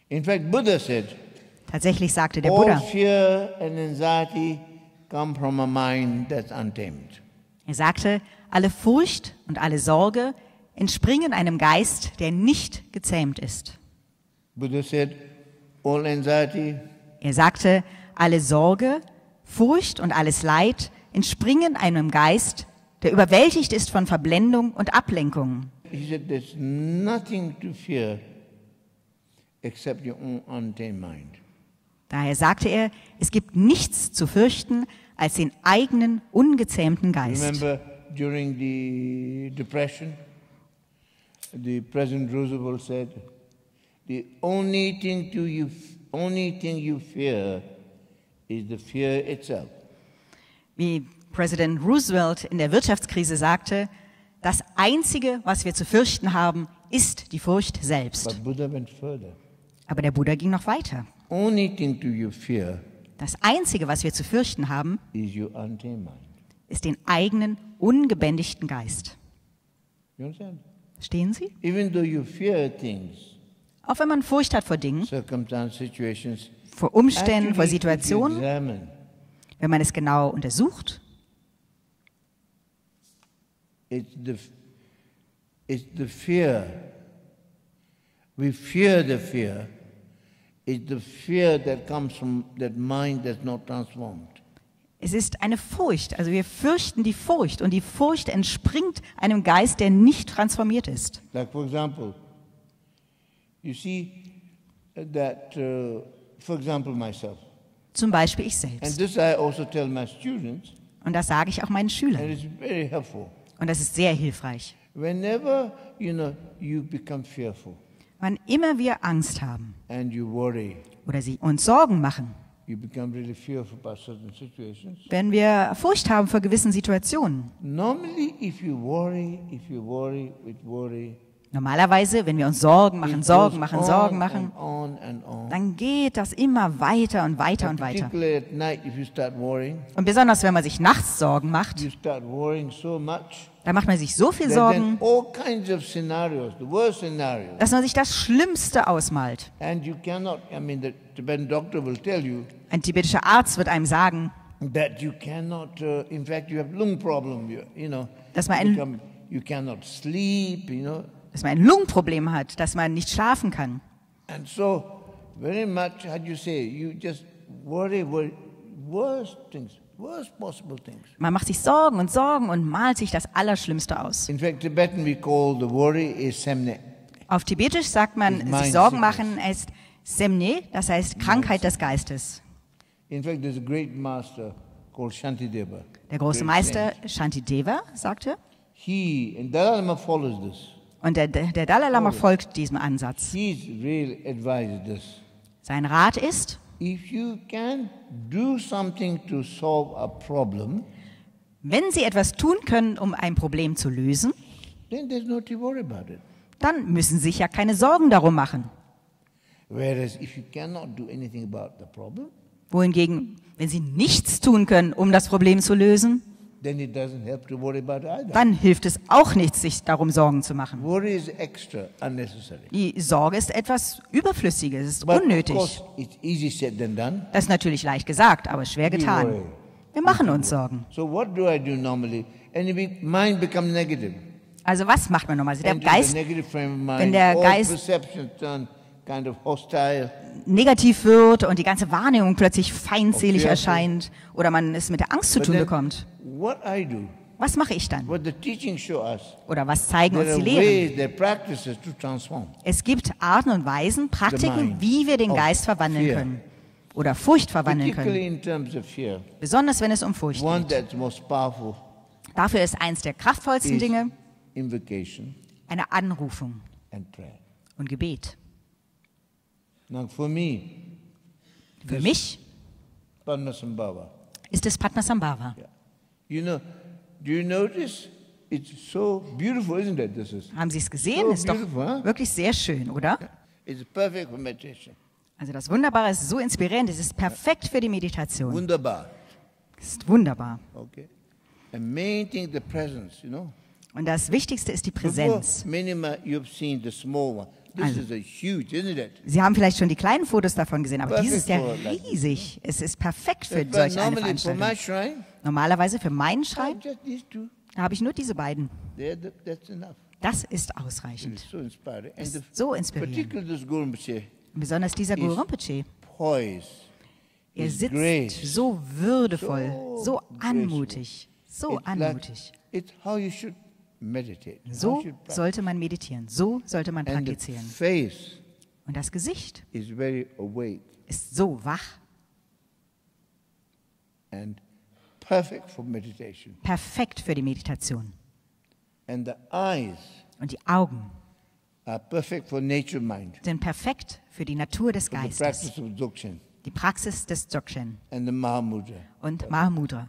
In fact, Buddha said, Tatsächlich sagte der all Buddha, fear and anxiety come from a mind that's untamed. er sagte, alle Furcht und alle Sorge entspringen einem Geist, der nicht gezähmt ist. Buddha said, all anxiety Er sagte, alle Sorge, Furcht und alles Leid entspringen einem Geist, der überwältigt ist von Verblendung und Ablenkung. He said, there's nothing to fear except your own untamed mind. Daher sagte er, es gibt nichts zu fürchten als den eigenen ungezähmten Geist. Remember, during the Depression, the President Roosevelt said, the only thing you fear is the fear itself. Wie Präsident Roosevelt in der Wirtschaftskrise sagte, das Einzige, was wir zu fürchten haben, ist die Furcht selbst. But Buddha went further. Aber der Buddha ging noch weiter. Only thing you fear Das Einzige, was wir zu fürchten haben, is your untamed mind. ist den eigenen, ungebändigten Geist. You understand? Verstehen Sie? Even though you fear things, Auch wenn man Furcht hat vor Dingen, circumstances, situations, vor Umständen, vor actually, if you Situationen, examine, wenn man es genau untersucht, it's the fear. We fear the fear. It's the fear that comes from that mind that's not transformed. es ist eine Furcht. Also wir fürchten die Furcht und die Furcht entspringt einem Geist, der nicht transformiert ist. Like for example, you see that, for example, myself. Zum Beispiel ich And selbst. this I also tell my students, Und das sage ich auch meinen and Schülern. it's very helpful. Und das ist sehr hilfreich. Whenever, you become fearful Wann immer wir Angst haben and you worry, oder sie uns Sorgen machen, you become really fearful about certain situations. wenn wir Furcht haben vor gewissen Situationen. Normally, if you worry with worry, Normalerweise, wenn wir uns Sorgen machen, it Sorgen goes machen, Sorgen on machen, and on. dann geht das immer weiter und weiter und weiter. Particularly at night, if you start worrying, Und besonders, wenn man sich nachts Sorgen macht, you start worrying so much da macht man sich so viel that Sorgen, then all kinds of scenarios, the worst scenarios, dass man sich das Schlimmste ausmalt. and you cannot. I mean, the Tibetan doctor will tell you Ein tibetischer Arzt wird einem sagen, that you cannot. In fact, you have lung problem. Dass man you cannot sleep. dass man ein Lungenproblem hat, dass man nicht schlafen kann. And so, very much, how do you say, you just worry worst things, worst possible things. Man macht sich Sorgen und malt sich das Allerschlimmste aus. In fact, Tibetan we call the worry is semne. Auf Tibetisch sagt man, Is mind sich Sorgen sickness. machen ist Semne, das heißt Krankheit des Geistes. In fact, there's a great master called Shantideva. Der große Great Meister saint. Shantideva sagte, And Dalai Lama follows this. und der Dalai Lama folgt diesem Ansatz. He's really advised this. Sein Rat ist, If you can do something to solve a problem, wenn Sie etwas tun können, um ein Problem zu lösen, then there's no to worry about it. dann müssen Sie sich ja keine Sorgen darum machen. Whereas if you cannot do anything about the problem, Wohingegen, wenn Sie nichts tun können, um das Problem zu lösen, then it doesn't help to worry about it either. dann hilft es auch nichts, sich darum Sorgen zu machen. Worry is extra, unnecessary. Die Sorge ist etwas Überflüssiges, es ist But of unnötig. course, it's easy said than done. Das ist natürlich leicht gesagt, aber schwer We getan. worry. Wir machen uns Sorgen. So what do I do normally? And mind becomes negative. Also was macht man normalerweise? Der Enter Geist, the negative frame of mind. wenn der all Geist- perceptions turn kind of hostile. negativ wird und die ganze Wahrnehmung plötzlich feindselig Okay. erscheint oder man es mit der Angst zu But tun then, bekommt. what I do, Was mache ich dann? what the teachings show us, Oder was zeigen there uns die are Lehren? ways, there are practices to transform. Es gibt Arten und Weisen, Praktiken, mind wie wir den of Geist verwandeln fear. können oder Furcht verwandeln Particularly können, in terms of fear. besonders wenn es um Furcht One geht. that's most powerful Dafür ist eins der kraftvollsten is Dinge invocation eine Anrufung and prayer. und Gebet. Now for me, Für mich Padmasambhava. ist es Padmasambhava. Do you notice? It's so beautiful, isn't it? This is. Haben Sie es gesehen? So Ist doch beautiful, huh? wirklich sehr schön, oder? It's perfect for meditation. Also das Wunderbare ist so inspirierend, es ist perfekt für die Meditation. Wunderbar. Es ist wunderbar. Okay. And main thing, the presence, Und das Wichtigste ist die Before Präsenz. minima, you've seen the small one. This is a huge, isn't it? Sie haben vielleicht schon die kleinen Fotos davon gesehen, aber Perfect dieses ist ja for like this. riesig. Es ist perfekt für But solch eine normally for my Veranstaltung. shrine, Normalerweise für meinen Schrein just these two. da habe ich nur diese beiden. That's enough. Das ist It's ausreichend. so inspiring. And Ist so inspirierend. particularly this Guru Rinpoche, Und besonders dieser Guru Rinpoche. poise, Er his sitzt grace. so würdevoll, So so graceful. anmutig, so It's like- anmutig. it's how you should meditate. how So you should practice. sollte man meditieren, so sollte man And the praktizieren. face Und das Gesicht is very awake ist so wach, and perfect for meditation. perfekt für die Meditation. And the eyes Und die Augen are perfect for nature mind, sind perfekt für die Natur des for the Geistes, practice of Dzogchen die Praxis des Dzogchen and the Mahamudra. und Mahamudra.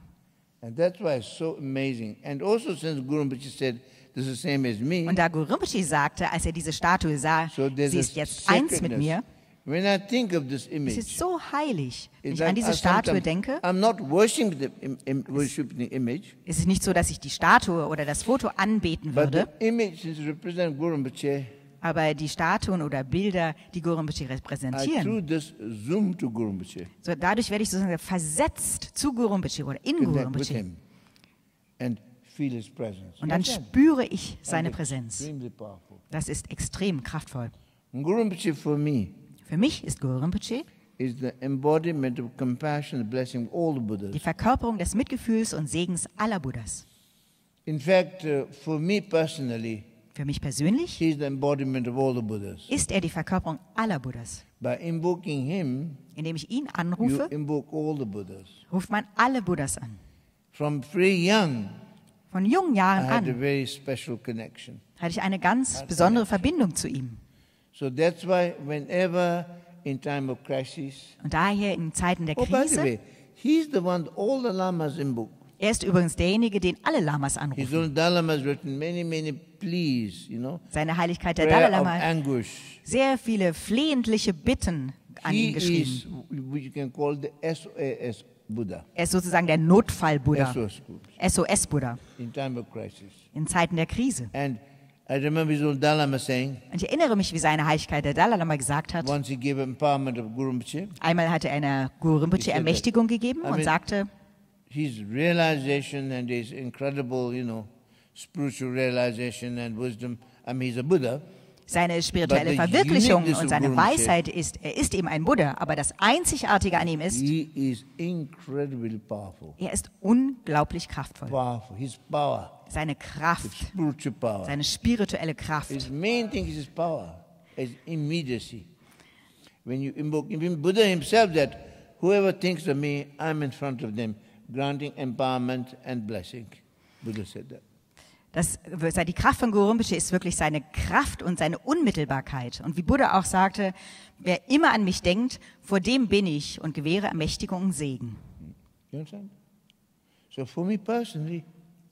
And that's why it's so amazing. And also since Guru Rinpoche said, this is the same as me, Und da Guru Rinpoche sagte, als er diese Statue sah, so there's sie a ist jetzt eins mit sacredness. mir, When I think of this es image, ist so heilig. Wenn it's ich an like diese I Statue sometimes- denke, I'm not worshiping the image, ist es nicht so, dass ich die Statue oder das Foto anbeten but the würde, image is represent Guru Rinpoche. aber die Statuen oder Bilder, die Guru Rinpoche I repräsentieren, through this zoom to Guru Rinpoche, so dadurch werde ich sozusagen versetzt zu Guru Rinpoche oder in Guru connect with Rinpoche. him, and feel his presence. Und dann Understand? spüre ich seine And Präsenz. extremely powerful. Das ist extrem kraftvoll. And Guru Rinpoche for me Für mich ist Guru Rinpoche is the embodiment of compassion and blessing of all the Buddhas. die Verkörperung des Mitgefühls und Segens aller Buddhas. In fact, for me personally, Für mich persönlich he is the embodiment of all the Buddhas. ist er die Verkörperung aller Buddhas. By invoking him, Indem ich ihn you anrufe, invoke all the Buddhas. ruft man alle Buddhas an. From very young, Von jungen I Jahren had a an very special connection. hatte ich eine ganz besondere Verbindung zu ihm. So that's why whenever in time of crisis, Und daher in Zeiten der oh, by the Krise, way, he's the one all the lamas invoke. er ist übrigens derjenige, den alle Lamas His anrufen. own Dalai Lama has written many pleas, Seine Heiligkeit der Dalai prayer of Lama hat anguish. sehr viele flehentliche Bitten an He ihn geschrieben. is what you can call the SOS Buddha, Er ist sozusagen der Notfall-Buddha, SOS groups, SOS-Buddha in time of crisis. in Zeiten der Krise. And I remember his own Dalai Lama saying, Und ich erinnere mich, wie seine Heiligkeit der Dalai Lama gesagt hat, once he gave empowerment of Guru Rinpoche, einmal hat er einer Guru Rinpoche Ermächtigung gegeben und sagte, his realization and his incredible, spiritual realization and wisdom, he's a Buddha, seine spirituelle But the Verwirklichung uniqueness und of seine Guru Rinpoche- Weisheit ist, er ist eben ein Buddha, aber das Einzigartige an ihm ist, he is incredibly powerful. er ist unglaublich kraftvoll. Powerful. His power, Seine Kraft, spiritual power. seine spirituelle Kraft. His main thing is his power, is immediacy. When you invoke, even Buddha himself that whoever thinks of me, I'm in front of them, granting empowerment and blessing. Buddha said that. Die Kraft von Guru Rinpoche ist wirklich seine Kraft und seine Unmittelbarkeit. Und wie Buddha auch sagte, wer immer an mich denkt, vor dem bin ich und gewähre Ermächtigung und Segen. You understand? So for me personally,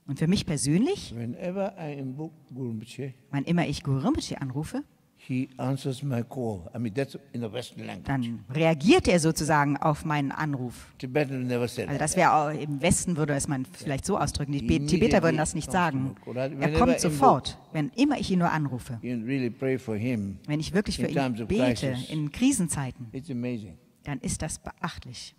Und für mich persönlich, whenever I invoke Guru Rinpoche, wann immer ich Guru Rinpoche anrufe, he answers my call. That's in the Western language. dann reagiert er sozusagen auf meinen Anruf. Tibetan never said Also that. das wäre auch im Westen würde es man vielleicht so ausdrücken. Die Tibeter würden das nicht sagen. Er Whenever kommt I sofort, wenn immer ich ihn nur anrufe. You really pray for him. Wenn ich wirklich für In times ihn of bete, crisis. in Krisenzeiten, It's amazing. dann ist das beachtlich.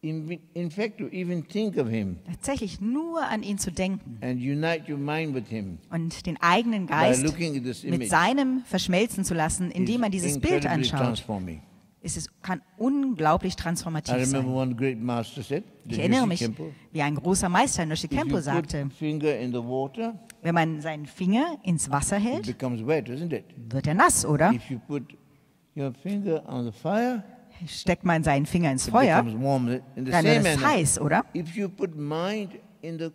In fact, to even think of him Tatsächlich nur an ihn zu denken and unite your mind with him und den eigenen by Geist looking at this mit image seinem verschmelzen zu lassen, indem man is dieses Bild incredibly anschaut, transforming. kann unglaublich I transformativ remember sein. one great master said, Ich the erinnere Rishi mich, Kempo, wie ein großer Meister Nishi if you Kempo put sagte, finger in the water, wenn man seinen Finger ins Wasser it hält, becomes wet, isn't it? wird er nass, oder? If you put your finger on the fire, Steckt man seinen Finger ins it Feuer, becomes warm. In the dann same wird es manner, heiß, oder? if you put mind in the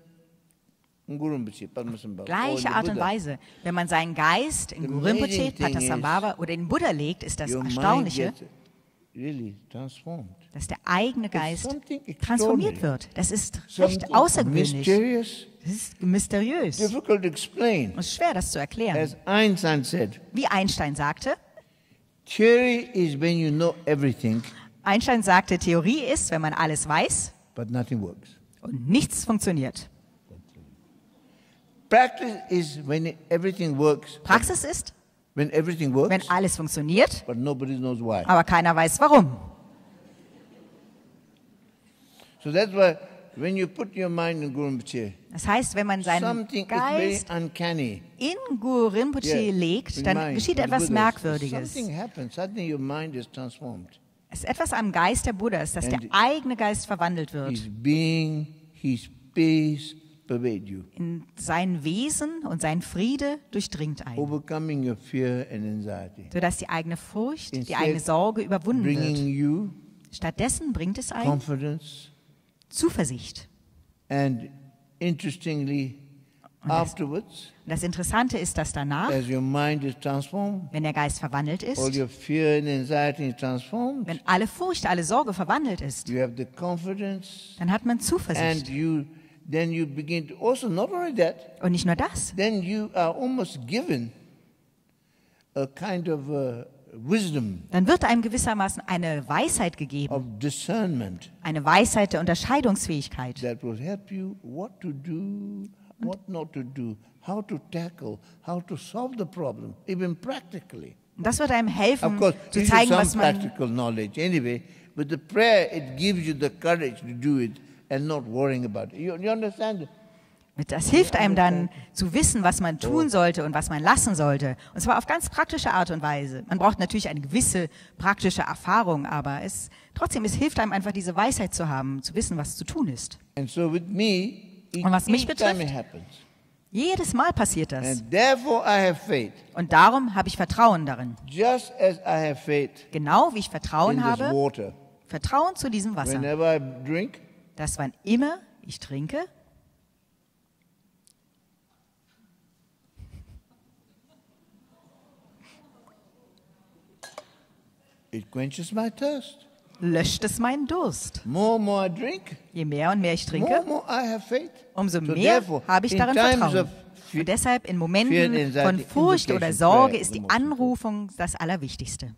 Guru Rinpoche, Padmasambhava, or in Gleiche the Art und Buddha, Weise. Wenn man seinen Geist in The Guru Rinpoche, amazing thing Patasambhava oder in Buddha legt, ist das your mind Erstaunliche, gets really transformed. dass der eigene Geist something transformiert extraordinary. wird. Das ist Something recht außergewöhnlich. mysterious, Das ist mysteriös. difficult to explain. Es ist schwer, das zu erklären. As Einstein said, Wie Einstein sagte, theory is when you know everything, Einstein sagte, Theorie ist, wenn man alles weiß but nothing works. und nichts funktioniert. Practice is when everything works, Praxis ist, when everything works, wenn alles funktioniert, but nobody knows why. aber keiner weiß warum. So that's why when you put your mind in Guru Rinpoche, Das heißt, wenn man seinen something is very Geist uncanny. in Guru Rinpoche Yeah, legt, with dann mind, geschieht with etwas Buddhas. Merkwürdiges. Something happens. Suddenly your mind is transformed. Es ist etwas am Geist der Buddhas, dass der And eigene Geist verwandelt wird. His being, his peace pervade you, In sein Wesen und sein Friede durchdringt einen, overcoming your fear and anxiety, sodass die eigene Furcht, die Instead eigene Sorge überwunden bringing wird. you Stattdessen bringt es einen confidence. Zuversicht. And interestingly, afterwards, Und das Interessante ist, dass danach, as your mind is transformed, wenn der Geist verwandelt all ist, your fear and anxiety is transformed, wenn alle Furcht, alle Sorge verwandelt ist, you have the confidence, dann hat man and Zuversicht. then you begin to also, not only that, Und nicht nur das, then you are almost given a kind of wisdom dann wird einem gewissermaßen eine Weisheit gegeben, of discernment eine Weisheit der Unterscheidungsfähigkeit. that will help you what to do, what not to do, how to tackle, how to solve the problem, even practically. Und das wird einem Of helfen, course, zu this is zeigen, some was man... practical knowledge anyway, but the prayer, it gives you the courage to do it and not worrying about it. You understand? Das hilft einem dann zu wissen, was man tun sollte und was man lassen sollte. Und zwar auf ganz praktische Art und Weise. Man braucht natürlich eine gewisse praktische Erfahrung, aber trotzdem, es hilft einem einfach, diese Weisheit zu haben, zu wissen, was zu tun ist. And so with me, Und was mich each time betrifft, it happens. Jedes Mal passiert das. And therefore I have faith. Und darum habe ich Vertrauen darin. Just as I have faith Genau wie ich in Vertrauen this habe, water. Vertrauen zu diesem Wasser. Whenever I drink, Dass wann immer ich trinke, it quenches my thirst. löscht es meinen Durst. More and more I drink, Je mehr und mehr ich more trinke, and more I have faith. umso So mehr therefore, habe ich in darin times Vertrauen. of fear Und deshalb in and Momenten anxiety, von Furcht oder invocation, Sorge prayer ist is die the most important. Anrufung das Allerwichtigste.